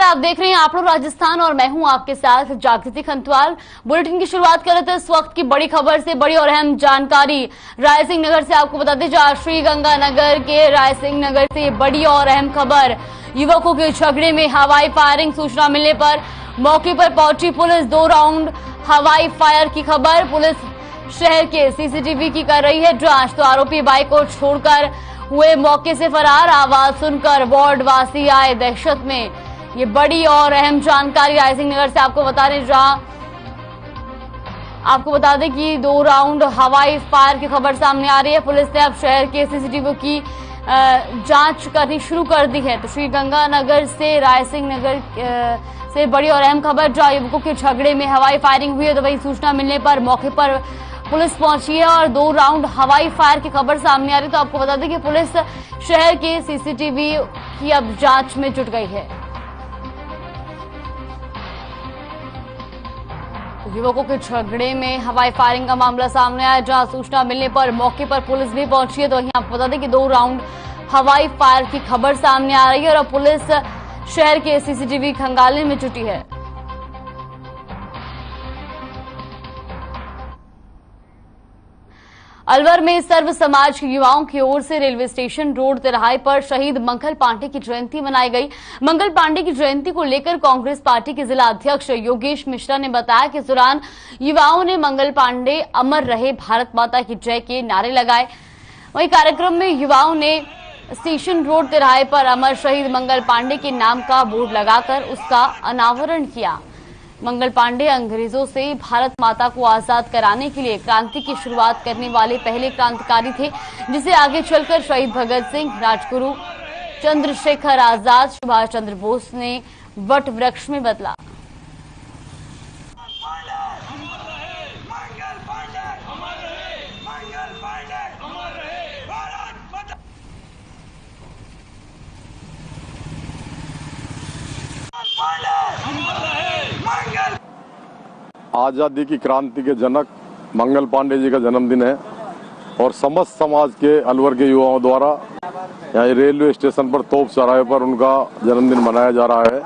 आप देख रहे हैं आप लोग राजस्थान और मैं हूं आपके साथ जागृति खंतवाल। बुलेटिन की शुरुआत कर रहे थे इस वक्त की बड़ी खबर से। बड़ी और अहम जानकारी रायसिंह नगर से आपको बताते जहां श्रीगंगानगर के रायसिंह नगर से बड़ी और अहम खबर। युवकों के झगड़े में हवाई फायरिंग, सूचना मिलने पर मौके पर पहुंची पुलिस। 2 राउंड हवाई फायर की खबर। पुलिस शहर के सीसीटीवी की कर रही है जांच। तो आरोपी बाइक को छोड़कर हुए मौके से फरार। आवाज सुनकर वार्ड वासी आए दहशत में। ये बड़ी और अहम जानकारी रायसिंह नगर से आपको बता रहे, जहां आपको बता दें कि 2 राउंड हवाई फायर की खबर सामने आ रही है। पुलिस ने अब शहर के सीसीटीवी की जांच करनी शुरू कर दी है। तो श्रीगंगानगर से रायसिंह नगर से बड़ी और अहम खबर, जहां युवकों के झगड़े में हवाई फायरिंग हुई है। तो वही सूचना मिलने पर मौके पर पुलिस पहुंची है और 2 राउंड हवाई फायर की खबर सामने आ रही है। तो आपको बता दें कि पुलिस शहर के सीसीटीवी की अब जांच में जुट गई है। युवकों के झगड़े में हवाई फायरिंग का मामला सामने आया, जहां सूचना मिलने पर मौके पर पुलिस भी पहुंची है। तो वहीं आपको बता दें कि 2 राउंड हवाई फायर की खबर सामने आ रही है और अब पुलिस शहर के सीसीटीवी खंगालने में जुटी है। अलवर में सर्व समाज के युवाओं की ओर से रेलवे स्टेशन रोड तिराहे पर शहीद मंगल पांडे की जयंती मनाई गई। मंगल पांडे की जयंती को लेकर कांग्रेस पार्टी के जिला अध्यक्ष योगेश मिश्रा ने बताया कि इस दौरान युवाओं ने मंगल पांडे अमर रहे, भारत माता की जय के नारे लगाए। वहीं कार्यक्रम में युवाओं ने स्टेशन रोड तिराहे पर अमर शहीद मंगल पांडे के नाम का बोर्ड लगाकर उसका अनावरण किया। मंगल पांडे अंग्रेजों से भारत माता को आजाद कराने के लिए क्रांति की शुरुआत करने वाले पहले क्रांतिकारी थे, जिसे आगे चलकर शहीद भगत सिंह, राजगुरु चंद्रशेखर आजाद, सुभाष चंद्र बोस ने वट वृक्ष में बदला। आज़ादी की क्रांति के जनक मंगल पांडे जी का जन्मदिन है और समस्त समाज के अलवर के युवाओं द्वारा यहाँ रेलवे स्टेशन पर तोप चौराहे पर उनका जन्मदिन मनाया जा रहा है।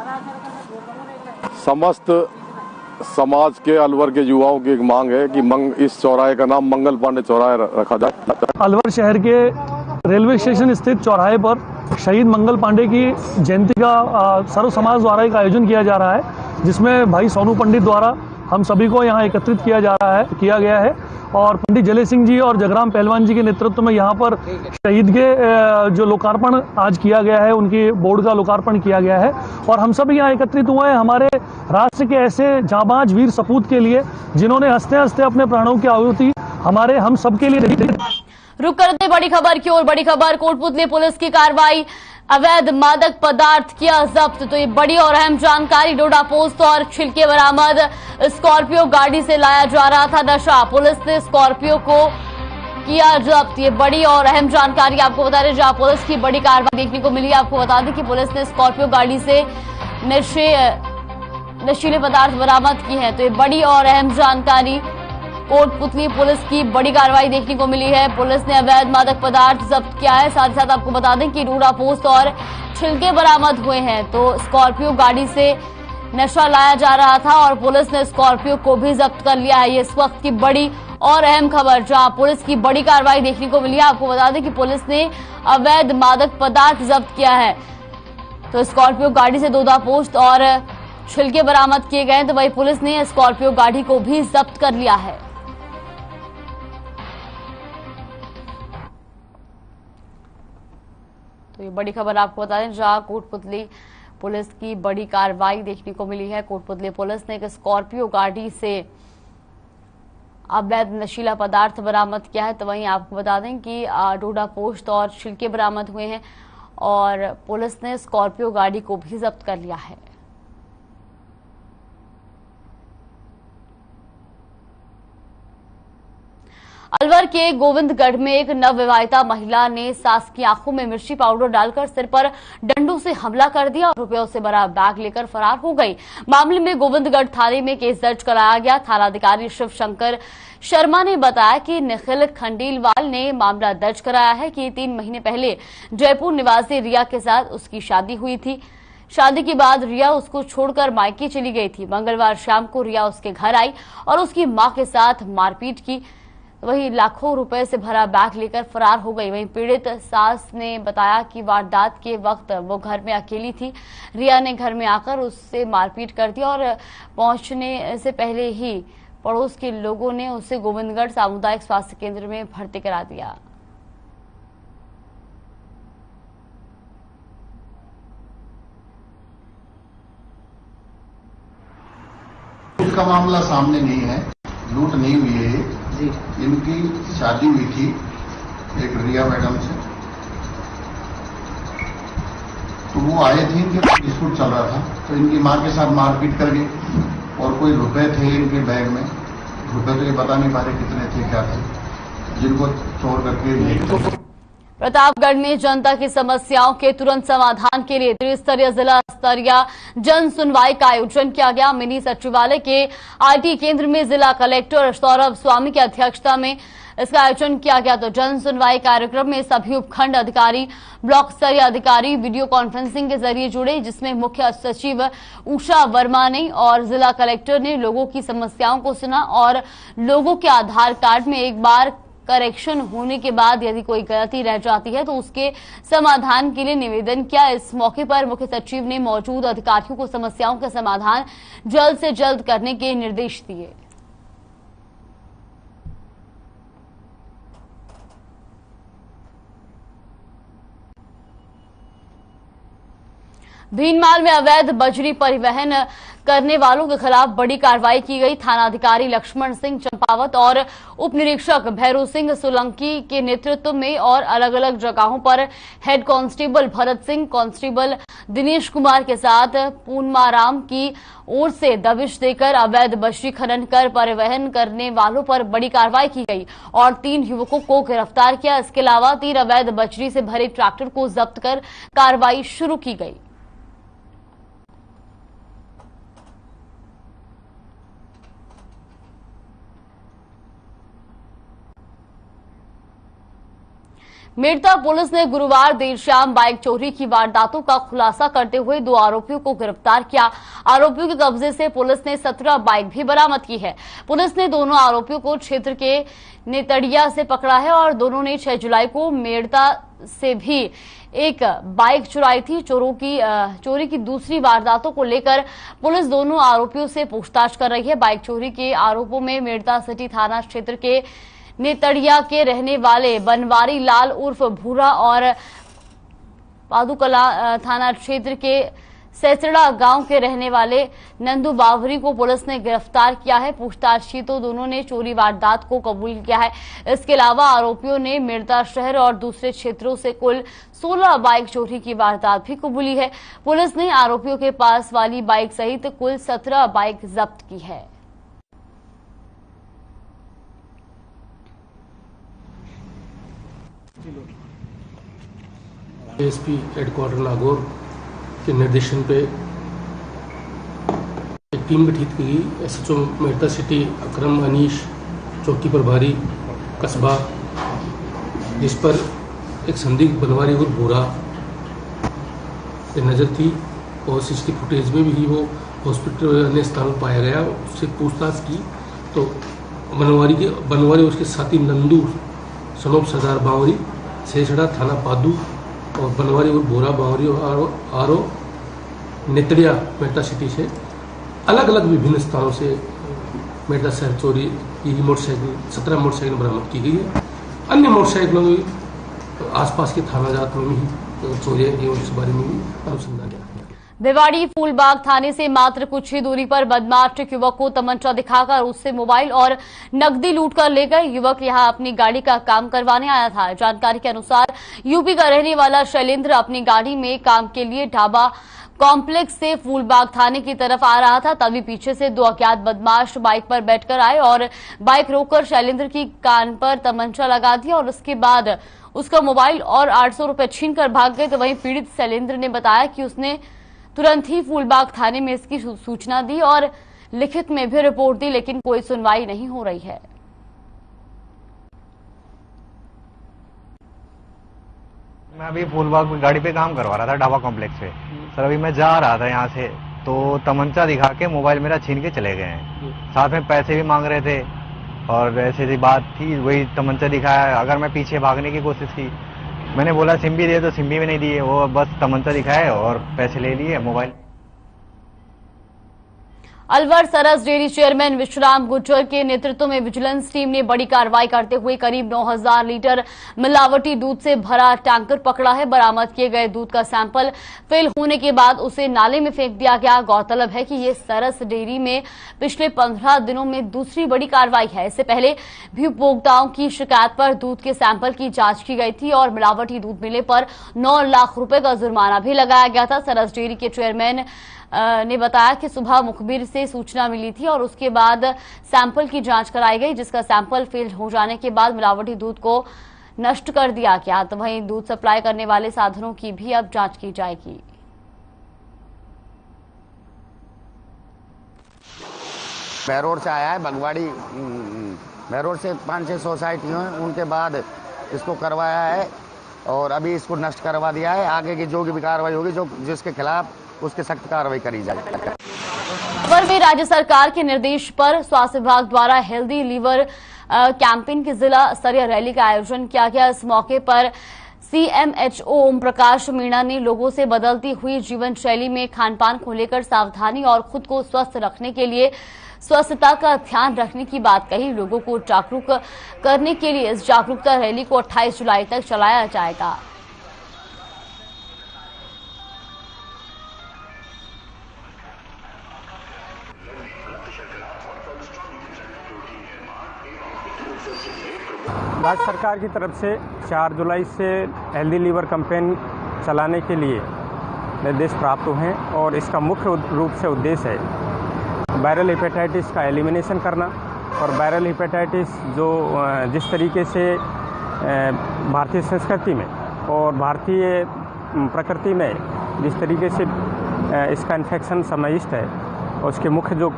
समस्त समाज के अलवर के युवाओं की एक मांग है कि इस चौराहे का नाम मंगल पांडे चौराहे रखा जाए। अलवर शहर के रेलवे स्टेशन स्थित चौराहे पर शहीद मंगल पांडे की जयंती का सर्व समाज द्वारा एक आयोजन किया जा रहा है, जिसमें भाई सोनू पंडित द्वारा हम सभी को यहाँ एकत्रित किया गया है और पंडित जले सिंह जी और जगराम पहलवान जी के नेतृत्व में यहाँ पर शहीद के जो लोकार्पण आज किया गया है, उनकी बोर्ड का लोकार्पण किया गया है और हम सभी यहाँ एकत्रित हुए हैं हमारे राष्ट्र के ऐसे जांबाज वीर सपूत के लिए, जिन्होंने हंसते हंसते अपने प्राणों की आहुति हमारे हम सबके लिए। रुक करते बड़ी खबर की ओर। बड़ी खबर, कोटपुतली पुलिस की कार्रवाई, अवैध मादक पदार्थ किया जब्त। तो ये बड़ी और अहम जानकारी। डोडा पोस्ट और छिलके बरामद। स्कॉर्पियो गाड़ी से लाया जा रहा था नशा, पुलिस ने स्कॉर्पियो को किया जब्त। ये बड़ी और अहम जानकारी आपको बता रहे, जहां पुलिस की बड़ी कार्रवाई देखने को मिली। आपको बता दें कि पुलिस ने स्कॉर्पियो गाड़ी से नशीले पदार्थ बरामद की है। तो ये बड़ी और अहम जानकारी। कोटपुतली पुलिस की बड़ी कार्रवाई देखने को मिली है। पुलिस ने अवैध मादक पदार्थ जब्त किया है। साथ ही साथ आपको बता दें कि डोडा पोस्ट और छिलके बरामद हुए हैं। तो स्कॉर्पियो गाड़ी से नशा लाया जा रहा था और पुलिस ने स्कॉर्पियो को भी जब्त कर लिया है। ये इस वक्त की बड़ी और अहम खबर, जहां पुलिस की बड़ी कार्रवाई देखने को मिली है। आपको बता दें कि पुलिस ने अवैध मादक पदार्थ जब्त किया है। तो स्कॉर्पियो गाड़ी से डोडा पोस्ट और छिलके बरामद किए गए। तो वही पुलिस ने स्कॉर्पियो गाड़ी को भी जब्त कर लिया है। तो ये बड़ी खबर आपको बता दें, जहां कोटपुतली पुलिस की बड़ी कार्रवाई देखने को मिली है। कोटपुतली पुलिस ने एक स्कॉर्पियो गाड़ी से अवैध नशीला पदार्थ बरामद किया है। तो वहीं आपको बता दें कि डोडा पोस्ट और छिलके बरामद हुए हैं और पुलिस ने स्कॉर्पियो गाड़ी को भी जब्त कर लिया है। अलवर के गोविंदगढ़ में एक नवविवाहिता महिला ने सास की आंखों में मिर्ची पाउडर डालकर सिर पर डंडों से हमला कर दिया और रुपयों से भरा बैग लेकर फरार हो गई। मामले में गोविंदगढ़ थाने में केस दर्ज कराया गया। थानाधिकारी शिव शंकर शर्मा ने बताया कि निखिल खंडेलवाल ने मामला दर्ज कराया है कि 3 महीने पहले जयपुर निवासी रिया के साथ उसकी शादी हुई थी। शादी के बाद रिया उसको छोड़कर मायके चली गई थी। मंगलवार शाम को रिया उसके घर आई और उसकी मां के साथ मारपीट की। वही लाखों रुपए से भरा बैग लेकर फरार हो गई। वहीं पीड़ित सास ने बताया कि वारदात के वक्त वो घर में अकेली थी। रिया ने घर में आकर उससे मारपीट कर दी और पहुंचने से पहले ही पड़ोस के लोगों ने उसे गोविंदगढ़ सामुदायिक स्वास्थ्य केंद्र में भर्ती करा दिया। का मामला सामने नहीं है, लूट नहीं हुई है ये। इनकी शादी हुई थी एक रिया मैडम से, तो वो आए थे, इनके डिस्प्यूट चल रहा था, तो इनकी मां के साथ मारपीट कर गई और कोई रुपए थे इनके बैग में। रुपए तो ये बता नहीं पा रहे कितने थे क्या थे, जिनको चोर करके ले गए। प्रतापगढ़ में जनता की समस्याओं के तुरंत समाधान के लिए त्रिस्तरीय जिला स्तरीय जन सुनवाई का आयोजन किया गया। मिनी सचिवालय के आईटी केंद्र में जिला कलेक्टर सौरभ स्वामी की अध्यक्षता में इसका आयोजन किया गया। तो जन सुनवाई कार्यक्रम में सभी उपखंड अधिकारी, ब्लॉक स्तरीय अधिकारी वीडियो कॉन्फ्रेंसिंग के जरिए जुड़े, जिसमें मुख्य सचिव उषा वर्मा ने और जिला कलेक्टर ने लोगों की समस्याओं को सुना और लोगों के आधार कार्ड में एक बार करेक्शन होने के बाद यदि कोई गलती रह जाती है तो उसके समाधान के लिए निवेदन किया। इस मौके पर मुख्य सचिव ने मौजूद अधिकारियों को समस्याओं का समाधान जल्द से जल्द करने के निर्देश दिए। भीनमाल में अवैध बजरी परिवहन करने वालों के खिलाफ बड़ी कार्रवाई की गई। थानाधिकारी लक्ष्मण सिंह चंपावत और उप निरीक्षक भैरू सिंह सोलंकी के नेतृत्व में और अलग अलग जगहों पर head constable Bharat Singh, constable Dinesh Kumar के साथ पूनमाराम की ओर से दबिश देकर अवैध बजरी खनन कर परिवहन करने वालों पर बड़ी कार्रवाई की गई और 3 युवकों को गिरफ्तार किया। इसके अलावा 3 अवैध बजरी से भरे ट्रैक्टर को जब्त कर कार्रवाई शुरू की गई। मेड़ता पुलिस ने गुरुवार देर शाम बाइक चोरी की वारदातों का खुलासा करते हुए 2 आरोपियों को गिरफ्तार किया। आरोपियों के कब्जे से पुलिस ने 17 बाइक भी बरामद की है। पुलिस ने दोनों आरोपियों को क्षेत्र के नेतड़िया से पकड़ा है और दोनों ने 6 जुलाई को मेड़ता से भी एक बाइक चुराई थी। चोरी की दूसरी वारदातों को लेकर पुलिस दोनों आरोपियों से पूछताछ कर रही है। बाइक चोरी के आरोपों में मेड़ता सिटी थाना क्षेत्र के नेतड़िया के रहने वाले बनवारी लाल उर्फ भूरा और पादुकला थाना क्षेत्र के सैचड़ा गांव के रहने वाले नंदू बावरी को पुलिस ने गिरफ्तार किया है। पूछताछ की तो दोनों ने चोरी वारदात को कबूल किया है। इसके अलावा आरोपियों ने मेड़ता शहर और दूसरे क्षेत्रों से कुल 16 बाइक चोरी की वारदात भी कबूली है। पुलिस ने आरोपियों के पास वाली बाइक सहित कुल 17 बाइक जब्त की है। एसपी हेडक्वार्टर नागौर के निर्देशन पे एक टीम गठित की गई। एसएचओ मेड़ता सिटी अकरम अनीश, चौकी प्रभारी कस्बा, जिस पर एक संदिग्ध बनवारी और भूरा पे नजर थी और सीसीटीवी फुटेज में भी वो हॉस्पिटल और अन्य स्थानों पाया गया। उससे पूछताछ की तो बनवारी उसके साथी नंदू सनोप सरदार बावरी, सेसड़ा थाना पादू और बनवारी और बोरा बावरी और आरो नेतड़िया मेड़ता सिटी से अलग अलग विभिन्न स्थानों से मेड़ता शहर चोरी की मोटरसाइकिल 17 मोटरसाइकिल बरामद की गई है। अन्य मोटरसाइकिलों में आसपास के थाना जात में भी चोरियां की और इस बारे में भी अनुसंधान किया। भिवाड़ी फूलबाग थाने से मात्र कुछ ही दूरी पर बदमाश युवक को तमंचा दिखाकर उससे मोबाइल और नकदी लूट कर ले गए। युवक यहां अपनी गाड़ी का काम करवाने आया था। जानकारी के अनुसार यूपी का रहने वाला शैलेंद्र अपनी गाड़ी में काम के लिए ढाबा कॉम्प्लेक्स से फूलबाग थाने की तरफ आ रहा था। तभी पीछे से 2 अज्ञात बदमाश बाइक पर बैठकर आए और बाइक रोककर शैलेंद्र की कान पर तमंचा लगा दिया और उसके बाद उसका मोबाइल और 800 रुपए छीन कर भाग गए। तो वहीं पीड़ित शैलेंद्र ने बताया कि उसने तुरंत ही फूलबाग थाने में इसकी सूचना दी और लिखित में भी रिपोर्ट दी, लेकिन कोई सुनवाई नहीं हो रही है। मैं अभी फूलबाग में गाड़ी पे काम करवा रहा था ढाबा कॉम्प्लेक्स पे। सर अभी मैं जा रहा था यहाँ से तो तमंचा दिखा के मोबाइल मेरा छीन के चले गए हैं। साथ में पैसे भी मांग रहे थे और ऐसी सी बात थी, वही तमंचा दिखाया। अगर मैं पीछे भागने की कोशिश की, मैंने बोला सिम भी दे तो सिम भी नहीं दिए, वो बस तमंचा दिखाए और पैसे ले लिए मोबाइल। अलवर सरस डेयरी चेयरमैन विश्राम गुर्जर के नेतृत्व में विजिलेंस टीम ने बड़ी कार्रवाई करते हुए करीब 9000 लीटर मिलावटी दूध से भरा टैंकर पकड़ा है। बरामद किए गए दूध का सैंपल फेल होने के बाद उसे नाले में फेंक दिया गया। गौरतलब है कि ये सरस डेयरी में पिछले 15 दिनों में दूसरी बड़ी कार्रवाई है। इससे पहले भी उपभोक्ताओं की शिकायत पर दूध के सैंपल की जांच की गई थी और मिलावटी दूध मिलने पर 9 लाख रुपए का जुर्माना भी लगाया गया था। सरस डेयरी के चेयरमैन ने बताया कि सुबह मुखबिर से सूचना मिली थी और उसके बाद सैंपल की जांच कराई गई, जिसका सैंपल फेल हो जाने के बाद मिलावटी दूध को नष्ट कर दिया गया। तो वहीं दूध सप्लाई करने वाले साधनों की भी अब जांच की जाएगी। बहरोड से आया है, बगवाड़ी बहरोड से 5-6 सोसाइटियों हैं, उनके बाद इसको करवाया है और अभी इसको नष्ट करवा दिया है। आगे की जो भी कार्रवाई होगी, जिसके खिलाफ उसकी सख्त कार्रवाई करी जाएगी। पर भी राज्य सरकार के निर्देश पर स्वास्थ्य विभाग द्वारा हेल्दी लीवर कैंपेन की जिला स्तरीय रैली का आयोजन किया गया। इस मौके पर CMHO ओम प्रकाश मीणा ने लोगों से बदलती हुई जीवन शैली में खान-पान को लेकर सावधानी और खुद को स्वस्थ रखने के लिए स्वच्छता का ध्यान रखने की बात कही। लोगों को जागरूक करने के लिए इस जागरूकता रैली को 28 जुलाई तक चलाया जाएगा। राज्य सरकार की तरफ से 4 जुलाई से हेल्दी लीवर कैंपेन चलाने के लिए निर्देश प्राप्त हुए हैं और इसका मुख्य रूप से उद्देश्य है वायरल हेपेटाइटिस का एलिमिनेशन करना। और वायरल हेपेटाइटिस जो जिस तरीके से भारतीय संस्कृति में और भारतीय प्रकृति में जिस तरीके से इसका इन्फेक्शन समाविष्ट है, और उसके मुख्य जो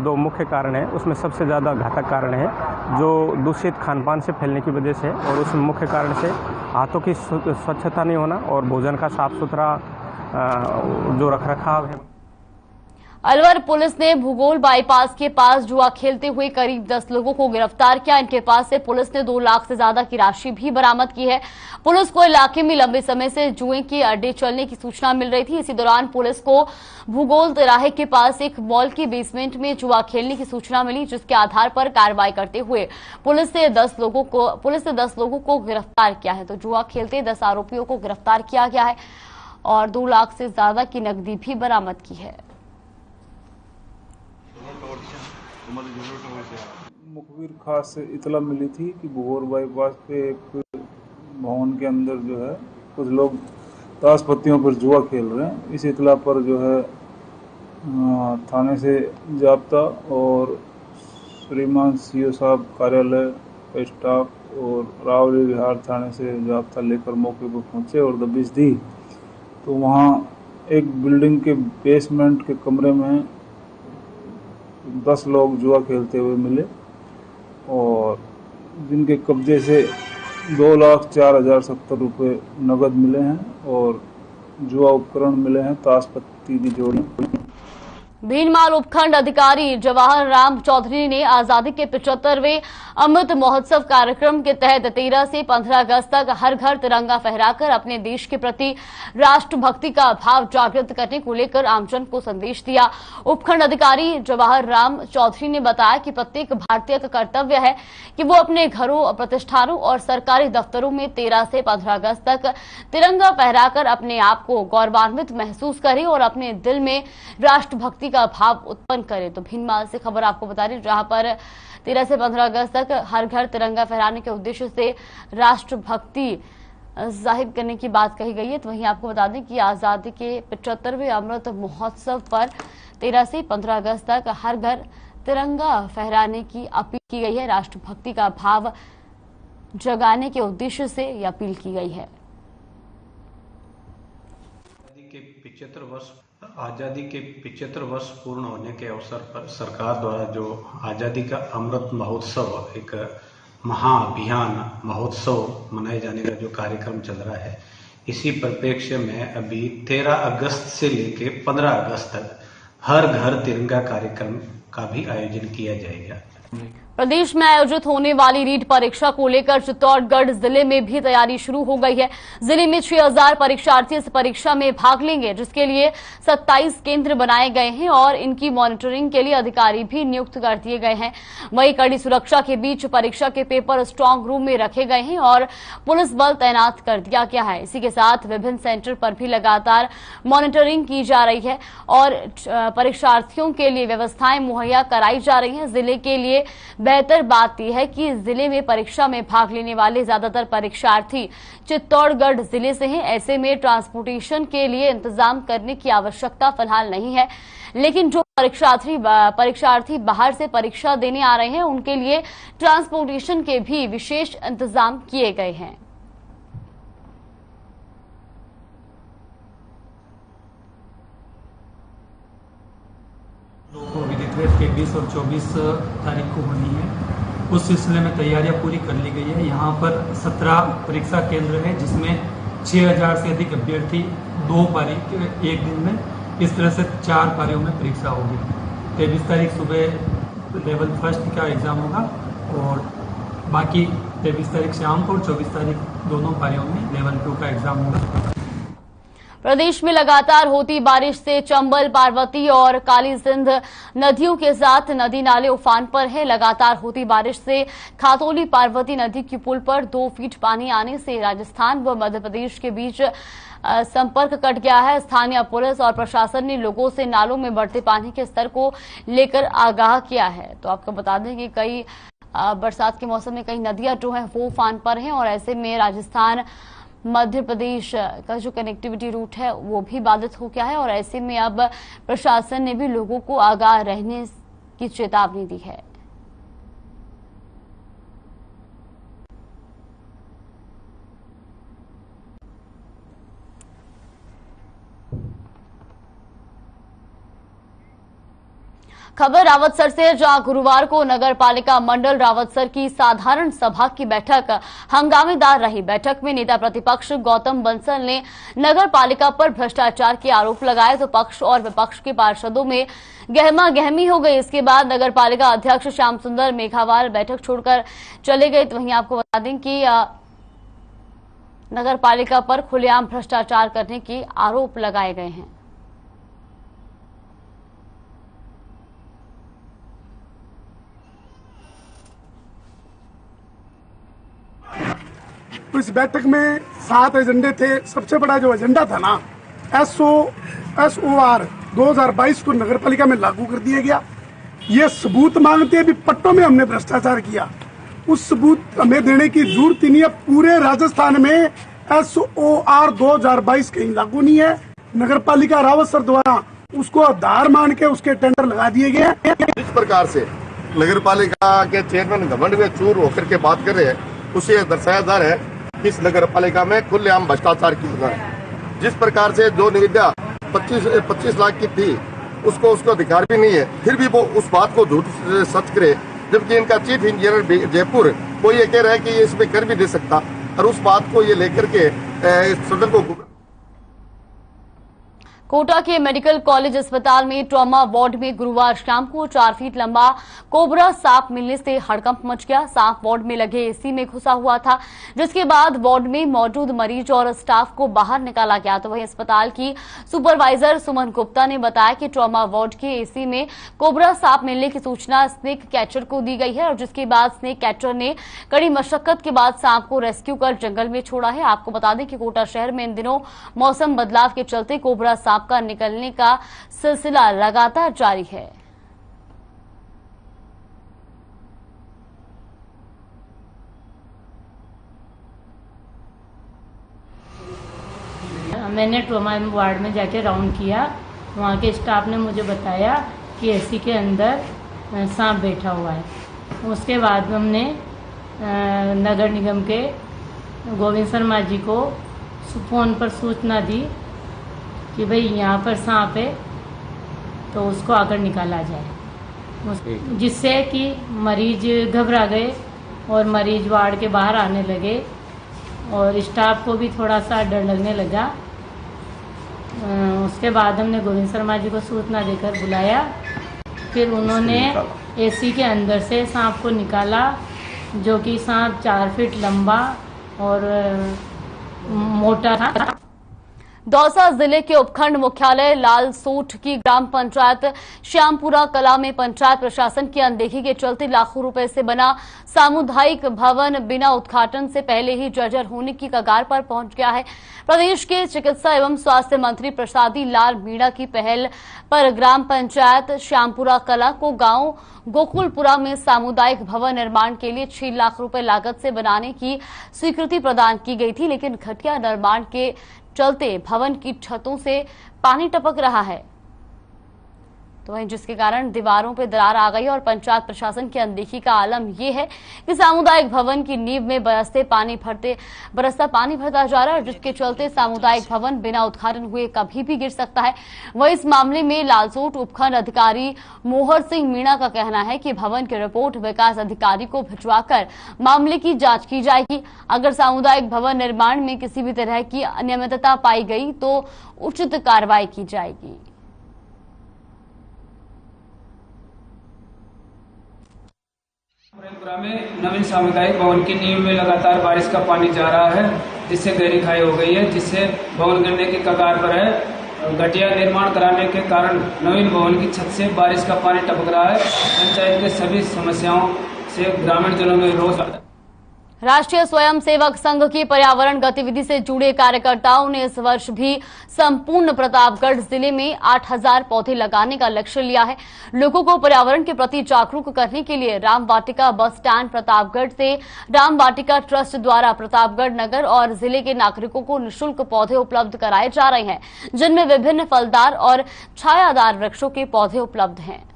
दो मुख्य कारण है, उसमें सबसे ज़्यादा घातक कारण है जो दूषित खानपान से फैलने की वजह से, और उसमें मुख्य कारण से हाथों की स्वच्छता नहीं होना और भोजन का साफ सुथरा जो रखरखाव है। अलवर पुलिस ने भूगोल बाईपास के पास जुआ खेलते हुए करीब 10 लोगों को गिरफ्तार किया। इनके पास से पुलिस ने 2 लाख से ज्यादा की राशि भी बरामद की है। पुलिस को इलाके में लंबे समय से जुए के अड्डे चलने की सूचना मिल रही थी। इसी दौरान पुलिस को भूगोल तिराहे के पास एक मॉल के बेसमेंट में जुआ खेलने की सूचना मिली, जिसके आधार पर कार्रवाई करते हुए पुलिस ने 10 लोगों को गिरफ्तार किया है। तो जुआ खेलते 10 आरोपियों को गिरफ्तार किया गया है और 2 लाख से ज्यादा की नकदी भी बरामद की है। मुखबिर खास से इतला मिली थी कि भूगोल बाईपास पे एक भवन के अंदर जो है कुछ लोग ताश पत्तियों पर जुआ खेल रहे हैं। इस इतला पर जो है थाने से जाब्ता और श्रीमान CO साहब कार्यालय का स्टाफ और रावली विहार थाने से जाब्ता लेकर मौके पर पहुंचे और दबिश दी। तो वहाँ एक बिल्डिंग के बेसमेंट के कमरे में 10 लोग जुआ खेलते हुए मिले और जिनके कब्जे से 2,04,070 रुपये नगद मिले हैं और जुआ उपकरण मिले हैं, ताश पत्ती की जोड़ी। भीनमाल उपखंड अधिकारी जवाहर राम चौधरी ने आजादी के 75वें अमृत महोत्सव कार्यक्रम के तहत 13 से 15 अगस्त तक हर घर तिरंगा फहराकर अपने देश के प्रति राष्ट्रभक्ति का भाव जागृत करने को लेकर आमजन को संदेश दिया। उपखंड अधिकारी जवाहर राम चौधरी ने बताया कि प्रत्येक भारतीय का कर्तव्य है कि वो अपने घरों, प्रतिष्ठानों और सरकारी दफ्तरों में 13 से 15 अगस्त तक तिरंगा फहराकर अपने आप को गौरवान्वित महसूस करे और अपने दिल में राष्ट्रभक्ति का भाव उत्पन्न करे। तो भीनमाल से खबर आपको बता रही, जहां पर 13 से 15 अगस्त तक हर घर तिरंगा फहराने के उद्देश्य से राष्ट्रभक्ति जाहिर करने की बात कही गई है। तो वहीं आपको बता दें कि आजादी के 75वें अमृत महोत्सव पर 13 से 15 अगस्त तक हर घर तिरंगा फहराने की अपील की गई है। राष्ट्रभक्ति का भाव जगाने के उद्देश्य से यह अपील की गई है। आज़ादी के 75 वर्ष पूर्ण होने के अवसर पर सरकार द्वारा जो आज़ादी का अमृत महोत्सव एक महाअभियान महोत्सव मनाए जाने का जो कार्यक्रम चल रहा है, इसी परिप्रेक्ष्य में अभी 13 अगस्त से लेके 15 अगस्त तक हर घर तिरंगा कार्यक्रम का भी आयोजन किया जाएगा। प्रदेश में आयोजित होने वाली रीट परीक्षा को लेकर चित्तौड़गढ़ जिले में भी तैयारी शुरू हो गई है। जिले में 6000 परीक्षार्थी इस परीक्षा में भाग लेंगे, जिसके लिए 27 केंद्र बनाए गए हैं और इनकी मॉनिटरिंग के लिए अधिकारी भी नियुक्त कर दिए गए हैं। वहीं कड़ी सुरक्षा के बीच परीक्षा के पेपर स्ट्रांग रूम में रखे गए हैं और पुलिस बल तैनात कर दिया गया है। इसी के साथ विभिन्न सेंटर पर भी लगातार मॉनिटरिंग की जा रही है और परीक्षार्थियों के लिए व्यवस्थाएं मुहैया कराई जा रही हैं। जिले के लिए बेहतर बात यह है कि जिले में परीक्षा में भाग लेने वाले ज्यादातर परीक्षार्थी चित्तौड़गढ़ जिले से हैं। ऐसे में ट्रांसपोर्टेशन के लिए इंतजाम करने की आवश्यकता फिलहाल नहीं है, लेकिन जो परीक्षार्थी बाहर से परीक्षा देने आ रहे हैं उनके लिए ट्रांसपोर्टेशन के भी विशेष इंतजाम किए गए हैं। विदित है कि 20 और 24 तारीख को होनी है। उस सिलसिले में तैयारियां पूरी कर ली गई है। यहाँ पर 17 परीक्षा केंद्र है, जिसमें 6000 से अधिक अभ्यर्थी 2 पारी एक दिन में, इस तरह से 4 पारियों में परीक्षा होगी। 23 तारीख सुबह लेवल 1 का एग्जाम होगा और बाकी 23 तारीख शाम को और 24 तारीख दोनों पारियों में लेवल 2 का एग्जाम होगा। प्रदेश में लगातार होती बारिश से चंबल, पार्वती और काली सिंध नदियों के साथ नदी नाले उफान पर है। लगातार होती बारिश से खातौली पार्वती नदी की पुल पर 2 फीट पानी आने से राजस्थान व मध्य प्रदेश के बीच संपर्क कट गया है। स्थानीय पुलिस और प्रशासन ने लोगों से नालों में बढ़ते पानी के स्तर को लेकर आगाह किया है। तो आपको बता दें कि कई बरसात के मौसम में कई नदियां जो हैं वो उफान पर हैं और ऐसे में राजस्थान मध्य प्रदेश का जो कनेक्टिविटी रूट है वो भी बाधित हो गया है और ऐसे में अब प्रशासन ने भी लोगों को आगाह रहने की चेतावनी दी है। खबर रावतसर से, जहां गुरुवार को नगर पालिका मंडल रावतसर की साधारण सभा की बैठक हंगामेदार रही। बैठक में नेता प्रतिपक्ष गौतम बंसल ने नगर पालिका पर भ्रष्टाचार के आरोप लगाए तो पक्ष और विपक्ष के पार्षदों में गहमा गहमी हो गई। इसके बाद नगर पालिका अध्यक्ष श्याम सुंदर मेघावाल बैठक छोड़कर चले गए। तो वहीं आपको बता दें कि नगर पालिका पर खुलेआम भ्रष्टाचार करने के आरोप लगाए गए हैं। तो इस बैठक में 7 एजेंडे थे। सबसे बड़ा जो एजेंडा था ना, SOR 2022 को नगर पालिका में लागू कर दिया गया। ये सबूत मांगते हैं, अभी पट्टों में हमने भ्रष्टाचार किया, उस सबूत हमें देने की जरूरत ही नहीं है। पूरे राजस्थान में SOR 2022 कहीं लागू नहीं है। नगर पालिका रावतसर द्वारा उसको आधार मान के उसके टेंडर लगा दिए गए। जिस प्रकार से नगर पालिका के चेयरमैन घमंड में चूर होकर के बात कर रहे हैं, उसे दर्शाया जा रहा है कि इस नगर पालिका में खुलेआम भ्रष्टाचार की है। जिस प्रकार से जो निविदा 25 लाख की थी, उसको अधिकार भी नहीं है, फिर भी वो उस बात को झूठ सच करे, जबकि इनका चीफ इंजीनियर जयपुर वो ये कह रहा है कि ये इसमें कर भी दे सकता, और उस बात को ये लेकर के सदन को। कोटा के मेडिकल कॉलेज अस्पताल में ट्रॉमा वार्ड में गुरुवार शाम को 4 फीट लंबा कोबरा सांप मिलने से हड़कंप मच गया। सांप वार्ड में लगे एसी में घुसा हुआ था, जिसके बाद वार्ड में मौजूद मरीज और स्टाफ को बाहर निकाला गया। तो वहीं अस्पताल की सुपरवाइजर सुमन गुप्ता ने बताया कि ट्रॉमा वार्ड के एसी में कोबरा सांप मिलने की सूचना स्नेक कैचर को दी गई है और जिसके बाद स्नेक कैचर ने कड़ी मशक्कत के बाद सांप को रेस्क्यू कर जंगल में छोड़ा है। आपको बता दें कि कोटा शहर में इन दिनों मौसम बदलाव के चलते कोबरा सांप का निकलने का सिलसिला लगातार जारी है। मैंने ट्रॉमा वार्ड में जाके राउंड किया, वहाँ के स्टाफ ने मुझे बताया कि एसी के अंदर सांप बैठा हुआ है। उसके बाद हमने नगर निगम के गोविंद शर्मा जी को फोन पर सूचना दी कि भाई यहाँ पर सांप है, तो उसको आकर निकाला जाए, जिससे कि मरीज घबरा गए और मरीज वार्ड के बाहर आने लगे और स्टाफ को भी थोड़ा सा डर लगने लगा। उसके बाद हमने गोविंद शर्मा जी को सूचना देकर बुलाया। फिर उन्होंने एसी के अंदर से सांप को निकाला, जो कि सांप 4 फीट लंबा और मोटा था। दौसा जिले के उपखंड मुख्यालय लालसोट की ग्राम पंचायत श्यामपुरा कला में पंचायत प्रशासन की अनदेखी के चलते लाखों रुपए से बना सामुदायिक भवन बिना उद्घाटन से पहले ही जर्जर होने की कगार पर पहुंच गया है। प्रदेश के चिकित्सा एवं स्वास्थ्य मंत्री प्रसादी लाल मीणा की पहल पर ग्राम पंचायत श्यामपुरा कला को गांव गोकुलपुरा में सामुदायिक भवन निर्माण के लिए 6 लाख रुपए लागत से बनाने की स्वीकृति प्रदान की गई थी, लेकिन घटिया निर्माण के चलते भवन की छतों से पानी टपक रहा है, तो वहीं जिसके कारण दीवारों पर दरार आ गई और पंचायत प्रशासन की अनदेखी का आलम यह है कि सामुदायिक भवन की नींव में बरसता पानी भरता जा रहा है, जिसके चलते सामुदायिक भवन बिना उद्घाटन हुए कभी भी गिर सकता है। वहीं इस मामले में लालसोट उपखंड अधिकारी मोहर सिंह मीणा का कहना है कि भवन की रिपोर्ट विकास अधिकारी को भिजवाकर मामले की जांच की जाएगी। अगर सामुदायिक भवन निर्माण में किसी भी तरह की अनियमितता पाई गई तो उचित कार्रवाई की जाएगी। में नवीन सामुदायिक भवन की नींव में लगातार बारिश का पानी जा रहा है, जिससे गहरी खाई हो गई है, जिससे भवन गिरने की कगार पर है। घटिया निर्माण कराने के कारण नवीन भवन की छत से बारिश का पानी टपक रहा है। पंचायत के सभी समस्याओं से ग्रामीण जनों में रोष। राष्ट्रीय स्वयंसेवक संघ की पर्यावरण गतिविधि से जुड़े कार्यकर्ताओं ने इस वर्ष भी संपूर्ण प्रतापगढ़ जिले में 8000 पौधे लगाने का लक्ष्य लिया है। लोगों को पर्यावरण के प्रति जागरूक करने के लिए राम वाटिका बस स्टैंड प्रतापगढ़ से राम वाटिका ट्रस्ट द्वारा प्रतापगढ़ नगर और जिले के नागरिकों को निःशुल्क पौधे उपलब्ध कराए जा रहे हैं, जिनमें विभिन्न फलदार और छायादार वृक्षों के पौधे उपलब्ध हैं।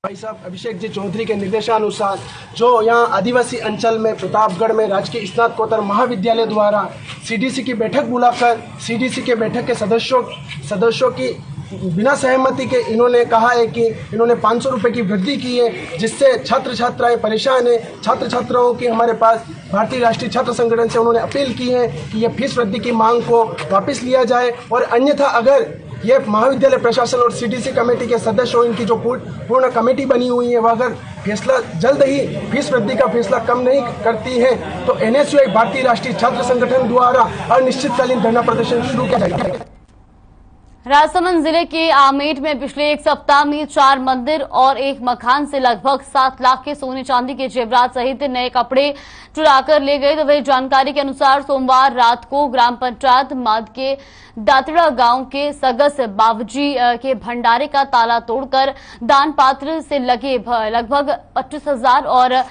भाई साहब अभिषेक जी चौधरी के निर्देशानुसार जो यहाँ आदिवासी अंचल में प्रतापगढ़ में राजकीय स्नातकोत्तर महाविद्यालय द्वारा सीडीसी की बैठक बुलाकर सीडीसी के बैठक के सदस्यों की बिना सहमति के इन्होंने कहा है कि इन्होंने 500 रुपये की वृद्धि की है, जिससे छात्र छात्राएं परेशान हैं। छात्र छात्राओं की हमारे पास भारतीय राष्ट्रीय छात्र संगठन से उन्होंने अपील की है कि यह फीस वृद्धि की मांग को वापस लिया जाए, और अन्यथा अगर ये महाविद्यालय प्रशासन और सीडीसी कमेटी के सदस्यों इनकी जो पूर्ण कमेटी बनी हुई है वह अगर फैसला जल्द ही फीस वृद्धि का फैसला कम नहीं करती है तो एनएसयूआई भारतीय राष्ट्रीय छात्र संगठन द्वारा अनिश्चितकालीन धरना प्रदर्शन शुरू किया जाएगा। राजसमंद जिले के आमेट में पिछले एक सप्ताह में 4 मंदिर और एक मकान से लगभग 7 लाख के सोने चांदी के जेवरात सहित नए कपड़े चुराकर ले गए। तो वही जानकारी के अनुसार सोमवार रात को ग्राम पंचायत माद के दातड़ा गांव के सगस बाबूजी के भंडारे का ताला तोड़कर दान पात्र से लगे लगभग 25,000 और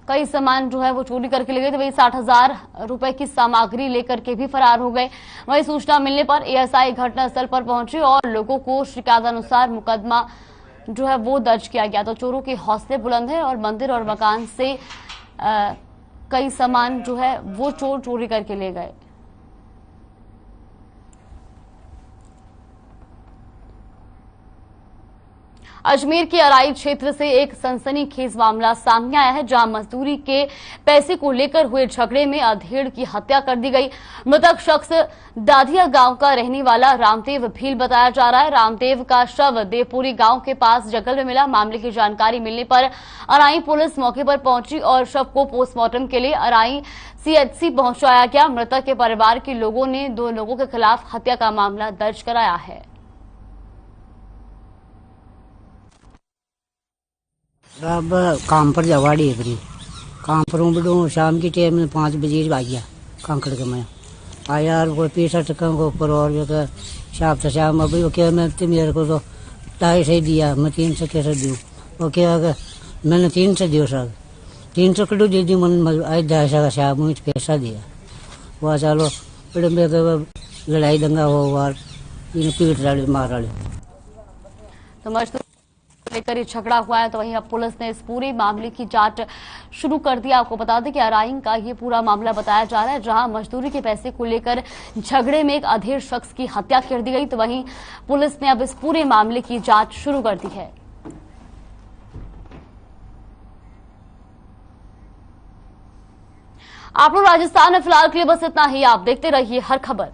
कई सामान जो है वो चोरी करके ले गए। तो वही 60,000 रुपए की सामग्री लेकर के भी फरार हो गए। वही सूचना मिलने पर एएसआई घटनास्थल पर पहुंचे और लोगों को शिकायत अनुसार मुकदमा जो है वो दर्ज किया गया। तो चोरों के हौसले बुलंद है और मंदिर और मकान से कई सामान जो है वो चोर चोरी करके ले गए। अजमेर के अराई क्षेत्र से एक सनसनीखेज मामला सामने आया है, जहां मजदूरी के पैसे को लेकर हुए झगड़े में अधेड़ की हत्या कर दी गई। मृतक शख्स दाधिया गांव का रहने वाला रामदेव भील बताया जा रहा है। रामदेव का शव देवपुरी गांव के पास जंगल में मिला। मामले की जानकारी मिलने पर अराई पुलिस मौके पर पहुंची और शव को पोस्टमार्टम के लिए अराई सीएचसी पहुंचाया गया। मृतक के परिवार के लोगों ने 2 लोगों के खिलाफ हत्या का मामला दर्ज कराया है। अब काम पर जवाड़ी है बड़ी काम पर हूँ शाम की टाइम में 5 बजे आ गया कांकड़ के मैं आया और कोई 65 टका के ऊपर और जो शाम से शाम अभी वो क्या मैं मेरे को तो 250 दिया, मैं 300 कैसे दूँ? वो क्या मैंने 300 दियो सर 300 कटो दे दी मन आज 250 का शाम मुझे पैसा दिया। वह चलो फिर मेरे लड़ाई दंगा हो और पीट डाले मार डाले। तो लेकर ये झगड़ा हुआ है। तो वहीं अब पुलिस ने इस पूरे मामले की जांच शुरू कर दी। आपको बता दें कि अराइंग का ये पूरा मामला बताया जा रहा है, जहां मजदूरी के पैसे को लेकर झगड़े में एक अधेड़ शख्स की हत्या कर दी गई। तो वहीं पुलिस ने अब इस पूरे मामले की जांच शुरू कर दी है। आप लोग राजस्थान में फिलहाल के लिए बस इतना ही। आप देखते रहिए हर खबर।